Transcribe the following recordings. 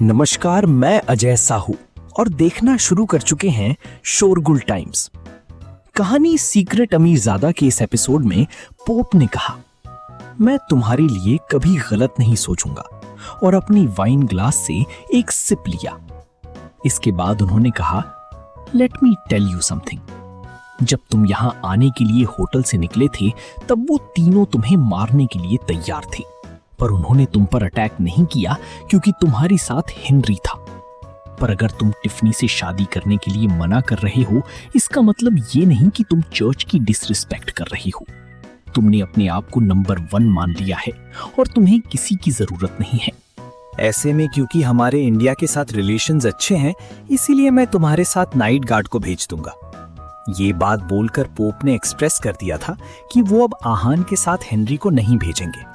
नमस्कार, मैं अजय साहू और देखना शुरू कर चुके हैं शोरगुल टाइम्स। कहानी सीक्रेट अमीरजादा के इस एपिसोड में पोप ने कहा, मैं तुम्हारे लिए कभी गलत नहीं सोचूंगा, और अपनी वाइन ग्लास से एक सिप लिया। इसके बाद उन्होंने कहा, let me tell you something. जब तुम यहां आने के लिए होटल से निकले थे तब वो तीनों तुम्हें मारने के लिए तैयार थे, पर उन्होंने तुम पर अटैक नहीं किया क्योंकि तुम्हारे साथ हेनरी था। पर अगर तुम टिफनी से शादी करने के लिए मना कर रहे हो, इसका मतलब ये नहीं कि तुम चर्च की डिसरिस्पेक्ट कर रहे हो। तुमने अपने आप को नंबर 1 मान लिया है और तुम्हें किसी की जरूरत नहीं है। ऐसे में क्योंकि हमारे इंडिया के साथ रिलेशंस अच्छे हैं, इसीलिए मैं तुम्हारे साथ नाइट गार्ड को भेज दूंगा। ये बात बोलकर पोप ने एक्सप्रेस कर दिया था कि वो अब आहान के साथ हेनरी को नहीं भेजेंगे।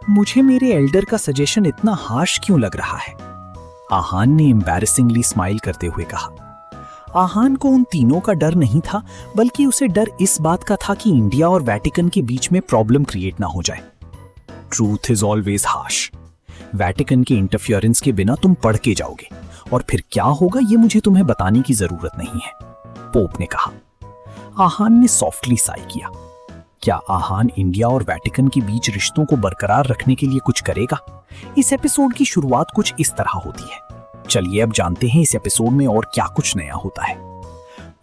मुझे मेरे एल्डर का सजेशन इतना हार्श क्यों लग रहा है? आहान ने एम्बैरेसिंगली स्माइल करते हुए कहा। आहान को उन तीनों का डर नहीं था, बल्कि उसे डर इस बात का था कि इंडिया और वेटिकन के बीच में प्रॉब्लम क्रिएट ना हो जाए। Truth is always harsh. Vatican के इंटरफियरेंस के बिना तुम पढ़ के जाओगे, और फिर क्या होगा ये मुझे तुम्हें बताने की जरूरत नहीं है, पोप ने कहा। आहान ने सॉफ्टली साई किया। क्या आहान इंडिया और वेटिकन के बीच रिश्तों को बरकरार रखने के लिए कुछ करेगा? इस एपिसोड की शुरुआत कुछ इस तरह होती है। चलिए अब जानते हैं इस एपिसोड में और क्या कुछ नया होता है।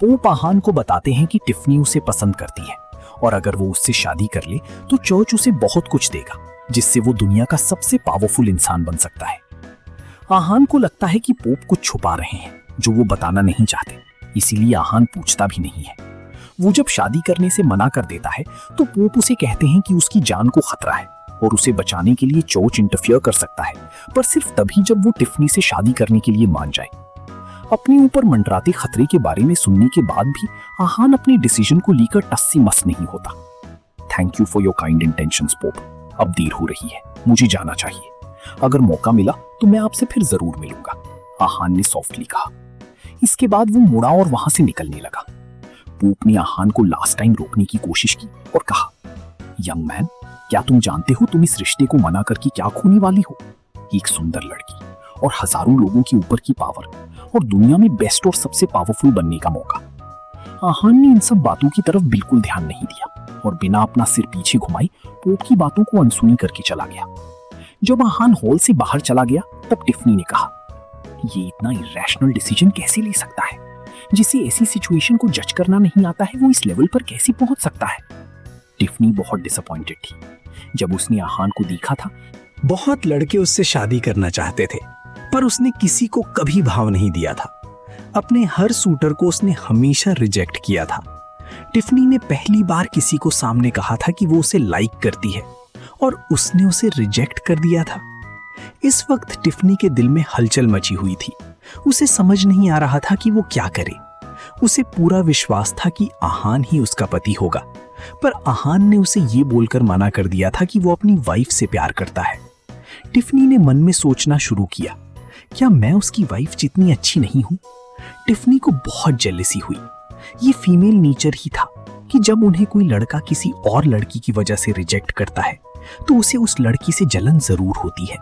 पोप आहान को बताते हैं कि टिफनी उसे पसंद करती है, और अगर वो उससे शादी कर ले तो चर्च उसे बहुत कुछ देगा, जिससे वो दुनिया का सबसे पावरफुल इंसान बन सकता है। आहान को लगता है कि पोप कुछ छुपा रहे हैं जो वो बताना नहीं चाहते, इसीलिए आहान पूछता भी नहीं है। वो जब शादी करने से मना कर देता है तो पोप उसे कहते हैं कि उसकी जान को खतरा है और उसे बचाने के लिए चर्च इंटरफियर कर सकता है, पर सिर्फ तभी जब वो टिफनी से शादी करने के लिए मान जाए। अपने ऊपर मंडराते खतरे के बारे में सुनने के बाद भी आहान अपने डिसीजन को लेकर टस्सी मस नहीं होता। Thank you for your kind intentions pope, अब देर हो रही है, मुझे जाना चाहिए। अगर मौका मिला तो मैं आपसे फिर जरूर मिलूंगा, आहान ने सॉफ्टली कहा। इसके बाद वो मुड़ा और वहां से निकलने लगा। पोप ने आहान को लास्ट टाइम रोकने की कोशिश की और कहा, यंग मैन, क्या तुम जानते हो तुम इस रिश्ते को मना करके क्या खोने वाली हो? एक सुंदर लड़की और हजारों लोगों के ऊपर की पावर और दुनिया में बेस्ट और सबसे पावरफुल बनने का मौका। आहान ने इन सब बातों की तरफ बिल्कुल ध्यान नहीं दिया और बिना अपना सिर पीछे घुमाई पोप की बातों को अनसुनी करके चला गया। जब आहान हॉल से बाहर चला गया तब टिफनी ने कहा, ये इतना इरेशनल डिसीजन कैसे ले सकता है? जिसे ऐसी सिचुएशन को जज करना नहीं आता है, वो इस लेवल पर कैसे पहुंच सकता है? टिफनी बहुत डिसअपॉइंटेड थी जब उसने आहान को देखा था। बहुत लड़के उससे शादी करना चाहते थे, पर उसने किसी को कभी भाव नहीं दिया था। अपने हर सूटर को उसने हमेशा रिजेक्ट किया था। टिफनी ने पहली बार किसी को सामने कहा था कि वो उसे लाइक करती है, और उसने उसे रिजेक्ट कर दिया था। इस वक्त टिफनी के दिल में हलचल मची हुई थी। उसे समझ नहीं आ रहा था कि वो क्या करे। उसे पूरा विश्वास था कि आहान ही उसका पति होगा, पर आहान ने उसे ये बोलकर मना कर दिया था कि वो अपनी वाइफ से प्यार करता है। टिफनी ने मन में सोचना शुरू किया, क्या मैं उसकी वाइफ जितनी अच्छी नहीं हूं? टिफनी को बहुत जेलसी हुई। ये फीमेल नेचर ही था कि जब उन्हें कोई लड़का किसी और लड़की की वजह से रिजेक्ट करता है तो उसे उस लड़की से जलन जरूर होती है।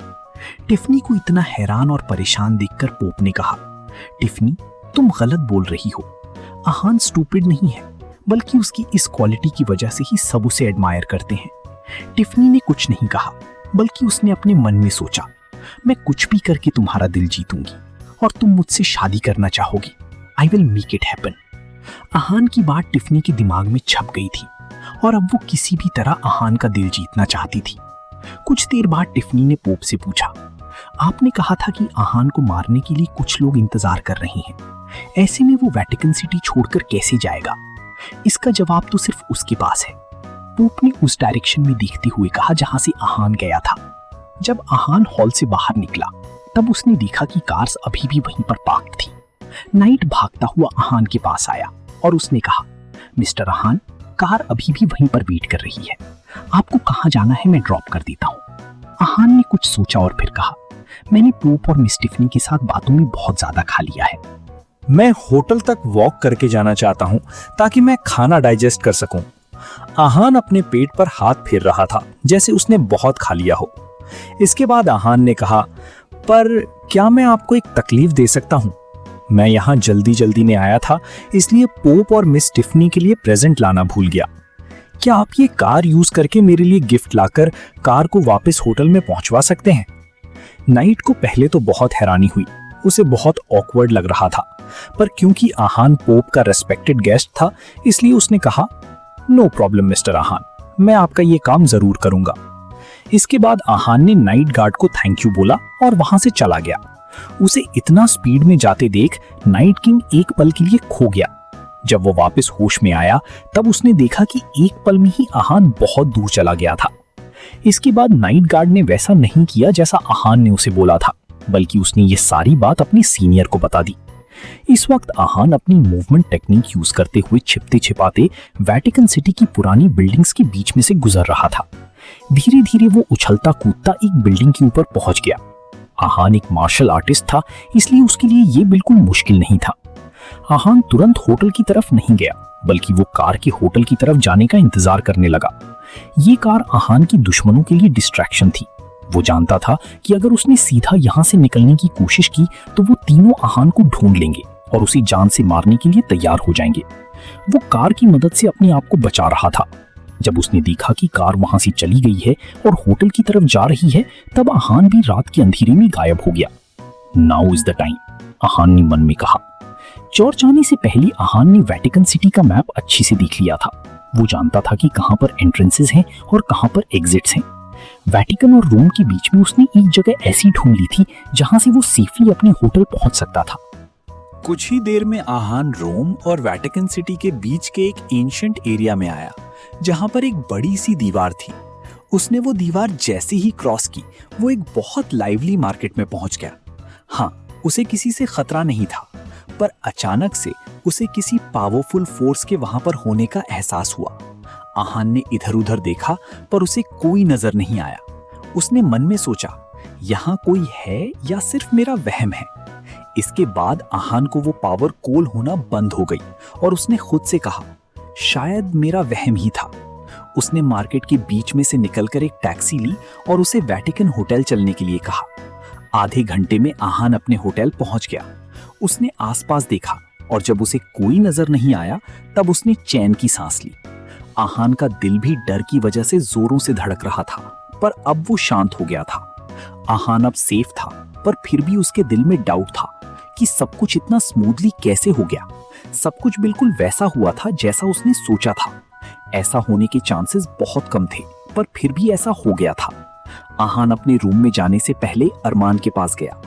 टिफनी को इतना हैरान और परेशान देखकर पोप ने कहा, टिफनी, तुम गलत बोल रही हो। आहान स्टूपिड नहीं है, बल्कि उसकी इस क्वालिटी की वजह से ही सब उसे एडमायर करते हैं। टिफनी ने कुछ नहीं कहा, बल्कि उसने अपने मन में सोचा, मैं कुछ भी करके तुम्हारा दिल जीतूंगी और तुम मुझसे शादी करना चाहोगी। I will make it happen. Aahan की बात टिफनी के दिमाग में छप गई थी और अब वो किसी भी तरह आहान का दिल जीतना चाहती थी। कुछ देर बाद टिफनी ने पोप से पूछा, आपने कहा था कि आहान को मारने के लिए कुछ लोग इंतजार कर रहे हैं, ऐसे में वो वेटिकन सिटी छोड़कर कैसे जाएगा? इसका जवाब तो सिर्फ उसके पास है। पोप ने उस डायरेक्शन में देखते हुए कहा जहां से आहान गया था। जब आहान हॉल से बाहर निकला तब उसने देखा कि कार्स अभी भी वहीं पर पार्क थी। नाइट भागता हुआ आहान के पास आया और उसने कहा, मिस्टर आहान, कार अभी भी वहीं पर वेट कर रही है, आपको कहां जाना है मैं ड्रॉप कर देता हूं। आहान ने कुछ सोचा और फिर कहा, मैंने पोप और मिस टिफनी के साथ बातों में बहुत ज्यादा खा लिया है। मैं होटल तक वॉक करके जाना चाहता हूं ताकि मैं खाना डाइजेस्ट कर सकूं। आहान अपने पेट पर हाथ फेर रहा था जैसे उसने बहुत खा लिया हो। इसके बाद आहान ने कहा, पर क्या मैं आपको एक तकलीफ दे सकता हूँ? मैं यहाँ जल्दी जल्दी में आया था, इसलिए पोप और मिस टिफनी के लिए प्रेजेंट लाना भूल गया। क्या आप ये कार यूज करके मेरे लिए गिफ्ट लाकर कार को वापस होटल में पहुंचवा सकते हैं? नाइट को पहले तो बहुत हैरानी हुई, उसे बहुत ऑकवर्ड लग रहा था, पर क्योंकि आहान पोप का रेस्पेक्टेड गेस्ट था, इसलिए उसने कहा, नो प्रॉब्लम मिस्टर आहान, मैं आपका ये काम जरूर करूंगा। इसके बाद आहान ने नाइट गार्ड को थैंक यू बोला और वहां से चला गया। उसे इतना स्पीड में जाते देख नाइट किंग एक पल के लिए खो गया। जब वो वापस होश में आया तब उसने देखा कि एक पल में ही आहान बहुत दूर चला गया था। इसके बाद नाइट गार्ड ने वैसा नहीं किया जैसा आहान ने उसे बोला था, बल्कि उसने ये सारी बात अपने सीनियर को बता दी। इस वक्त आहान अपनी मूवमेंट टेक्निक यूज करते हुए छिपते छिपाते वेटिकन सिटी की पुरानी बिल्डिंग्स के बीच में से गुजर रहा था। धीरे धीरे वो उछलता कूदता एक बिल्डिंग के ऊपर पहुंच गया। आहान एक मार्शल आर्टिस्ट था, इसलिए उसके लिए ये बिल्कुल मुश्किल नहीं था। आहान तुरंत होटल की तरफ नहीं गया, बल्कि वो कार के होटल की तरफ जाने का इंतजार करने लगा। ये कार आहान की दुश्मनों के लिए डिस्ट्रैक्शन थी। वो जानता था कि अगर उसने सीधा यहाँ से निकलने की कोशिश की तो वो तीनों आहान को ढूंढ लेंगे और उसे जान से मारने के लिए तैयार हो जाएंगे। वो कार की मदद से अपने आप को बचा रहा था। जब उसने देखा कि कार वहां से चली गई है और होटल की तरफ जा रही है, तब आहान भी रात के अंधेरे में गायब हो गया। नाउ इज द टाइम, आहान ने मन में कहा। चर्च आने से पहले आहान ने वेटिकन सिटी का मैप अच्छे से देख लिया था। वो जानता था कि कहां पर एंट्रेंसेस हैं और कहां पर एग्जिट्स हैं। वेटिकन और रोम के बीच में उसने एक जगह ऐसी ढूंढ ली थी जहां से वो सेफली अपने होटल पहुंच सकता था। कुछ ही देर में आहान रोम और वेटिकन सिटी के बीच के एक एंशिएंट एरिया में आया, जहां पर एक बड़ी सी दीवार थी। उसने वो दीवार जैसे ही क्रॉस की, वो एक बहुत लाइवली मार्केट में पहुंच गया। हाँ, उसे किसी से खतरा नहीं था, पर अचानक से उसे किसी पावरफुल फोर्स के वहां पर होने का एहसास हुआ। आहान ने इधर उधर देखा, पर उसे कोई नजर नहीं आया। उसने मन में सोचा, यहाँ कोई है या सिर्फ मेरा वहम है। इसके बाद आहान को वो पावर कोल होना बंद हो गई और उसने खुद से कहा, शायद मेरा वहम ही था। उसने मार्केट के बीच में से निकलकर एक टैक्सी ली और उसे वेटिकन होटल चलने के लिए कहा। आधे घंटे में आहान अपने होटल पहुंच गया। उसने आसपास देखा और जब उसे कोई नजर नहीं आया तब उसने चैन की सांस ली। आहान का दिल भी डर की वजह से जोरों से धड़क रहा था, पर अब वो शांत हो गया था। आहान अब सेफ था, पर फिर भी उसके दिल में डाउट था कि सब कुछ इतना स्मूथली कैसे हो गया। सब कुछ बिल्कुल वैसा हुआ था जैसा उसने सोचा था। ऐसा होने के चांसेस बहुत कम थे, पर फिर भी ऐसा हो गया था। आहान अपने रूम में जाने से पहले अरमान के पास गया।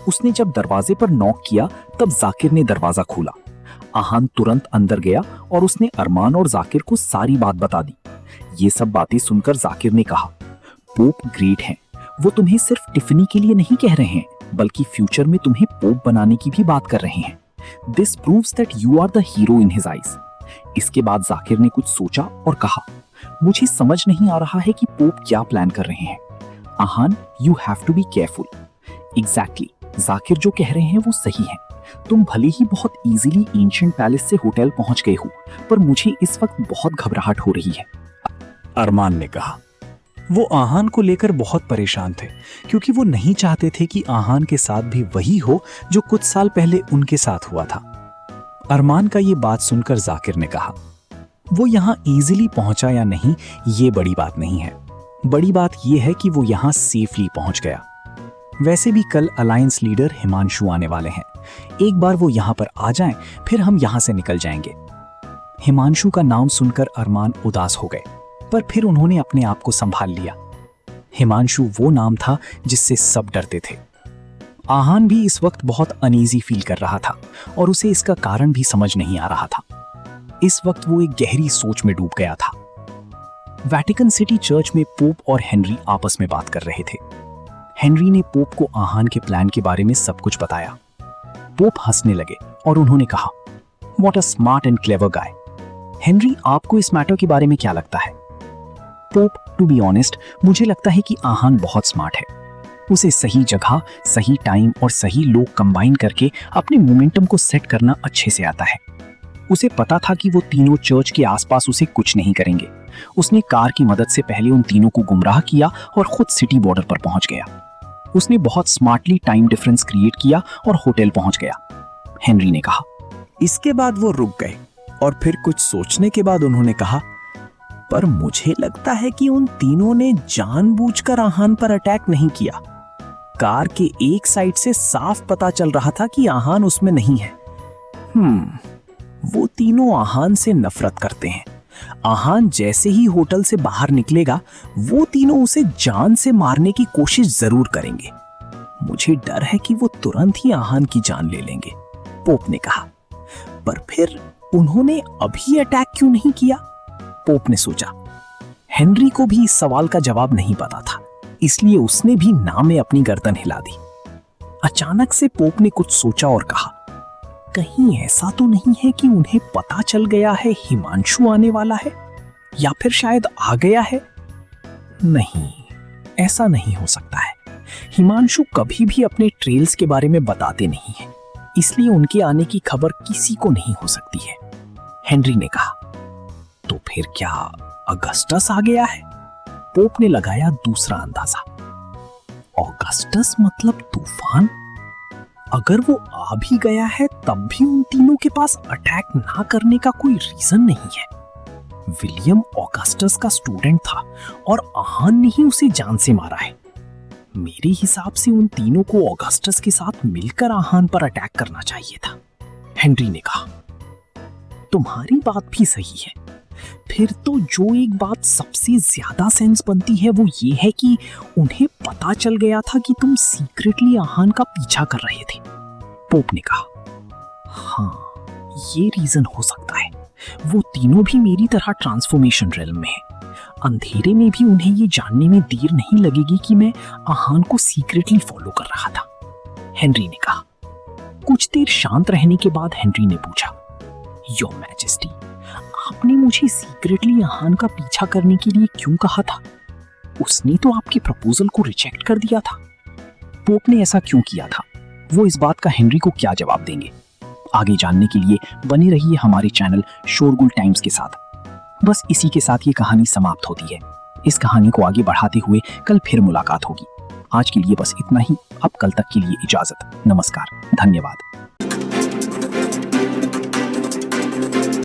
उसने जब दरवाजे पर नॉक किया तब जाकिर ने दरवाजा खोला। आहान तुरंत अंदर गया और उसने अरमान और जाकिर को सारी बात बता दी। ये सब बातें सुनकर जाकिर ने कहा, पोप ग्रेट हैं, वो तुम्हें सिर्फ टिफनी के लिए नहीं कह रहे हैं, बल्कि फ्यूचर में तुम्हें पोप बनाने की भी बात कर रहे हैं। This proves that you are the hero in his eyes. इसके बाद जाकिर ने कुछ सोचा और कहा, मुझे समझ नहीं आ रहा है कि पोप क्या प्लान कर रहे हैं। Aahan, you have to be careful. Exactly, Zakir जो कह रहे हैं वो सही है। तुम भले ही बहुत इजीली एंशिएंट पैलेस से होटल पहुंच गए हो, पर मुझे इस वक्त बहुत घबराहट हो रही है, अरमान ने कहा। वो आहान को लेकर बहुत परेशान थे, क्योंकि वो नहीं चाहते थे कि आहान के साथ भी वही हो जो कुछ साल पहले उनके साथ हुआ था। अरमान का ये बात सुनकर जाकिर ने कहा, वो यहाँ इजीली पहुंचा या नहीं ये बड़ी बात नहीं है, बड़ी बात ये है कि वो यहाँ सेफली पहुंच गया। वैसे भी कल अलायंस लीडर हिमांशु आने वाले हैं। एक बार वो यहाँ पर आ जाएं, फिर हम यहाँ से निकल जाएंगे। हिमांशु का नाम सुनकर अरमान उदास हो गए, पर फिर उन्होंने अपने आप को संभाल लिया। हिमांशु वो नाम था जिससे सब डरते थे। आहान भी इस वक्त बहुत अनईजी फील कर रहा था और उसे इसका कारण भी समझ नहीं आ रहा था। इस वक्त वो एक गहरी सोच में डूब गया था। वेटिकन सिटी चर्च में पोप और हेनरी आपस में बात कर रहे थे। हेनरी ने पोप को आहान के प्लान के बारे में सब कुछ बताया। पोप हंसने लगे और उन्होंने कहा, what a smart and clever guy. Henry, आपको इस मैटर के बारे में क्या लगता है? पोप, टू बी ऑनेस्ट, मुझे लगता है कि आहान बहुत स्मार्ट है। उसे सही जगह, सही टाइम और सही लोग कंबाइन करके अपने मोमेंटम को सेट करना अच्छे से आता है। उसे पता था कि वो तीनों चर्च के आसपास उसे कुछ नहीं करेंगे। उसने कार की मदद से पहले उन तीनों को गुमराह किया और खुद सिटी बॉर्डर पर पहुंच गया। उसने बहुत स्मार्टली टाइम डिफरेंस क्रिएट किया और होटल पहुंच गया। हेनरी ने कहा। इसके बाद वो रुक गए और फिर कुछ सोचने के बाद उन्होंने कहा, पर मुझे लगता है कि उन तीनों ने जानबूझकर आहान पर अटैक नहीं किया। कार के एक साइड से साफ पता चल रहा था कि आहान उसमें नहीं है। वो तीनों आहान से नफरत करते हैं। आहान जैसे ही होटल से बाहर निकलेगा, वो तीनों उसे जान से मारने की कोशिश जरूर करेंगे। मुझे डर है कि वो तुरंत ही आहान की जान ले लेंगे, पोप ने कहा। पर फिर उन्होंने अभी अटैक क्यों नहीं किया? पोप ने सोचा। हेनरी को भी इस सवाल का जवाब नहीं पता था, इसलिए उसने भी ना में अपनी गर्दन हिला दी। अचानक से पोप ने कुछ सोचा और कहा, कहीं ऐसा तो नहीं है कि उन्हें पता चल गया है हिमांशु आने वाला है, या फिर शायद आ गया है? नहीं, ऐसा नहीं हो सकता है। हिमांशु कभी भी अपने ट्रेल्स के बारे में बताते नहीं हैं, इसलिए उनके आने की खबर किसी को नहीं हो सकती है। हेनरी ने कहा। तो फिर क्या अगस्टस आ गया है? पोप ने लगाया दूसरा अंदाजा। ऑगस्टस मतलब तूफान? अगर वो आ भी गया है तब भी उन तीनों के पास अटैक ना करने का कोई रीजन नहीं है। विलियम ऑगस्टस का स्टूडेंट था और आहान ने ही उसे जान से मारा है। मेरे हिसाब से उन तीनों को ऑगस्टस के साथ मिलकर आहान पर अटैक करना चाहिए था, हेनरी ने कहा। तुम्हारी बात भी सही है। फिर तो जो एक बात सबसे ज्यादा सेंस बनती है वो ये है कि उन्हें पता चल गया था कि तुम सीक्रेटली आहान का पीछा कर रहे थे, पोप ने कहा। हाँ, ये रीजन हो सकता है। वो तीनों भी मेरी तरह ट्रांसफॉर्मेशन रेल्म में है। अंधेरे में भी उन्हें ये जानने में देर नहीं लगेगी कि मैं आहान को सीक्रेटली फॉलो कर रहा था, हेनरी ने कहा। कुछ देर शांत रहने के बाद हेनरी ने पूछा, योर मैजेस्टी, आपने मुझे सीक्रेटली आहान का पीछा करने के लिए क्यों कहा था? उसने तो आपके प्रपोजल को रिजेक्ट कर दिया था। पोप ने ऐसा क्यों किया था, वो इस बात का हेनरी को क्या जवाब देंगे? आगे जानने के लिए बने रहिए हमारे चैनल शोरगुल टाइम्स के साथ। बस इसी के साथ ये कहानी समाप्त होती है। इस कहानी को आगे बढ़ाते हुए कल फिर मुलाकात होगी। आज के लिए बस इतना ही। अब कल तक के लिए इजाजत। नमस्कार, धन्यवाद।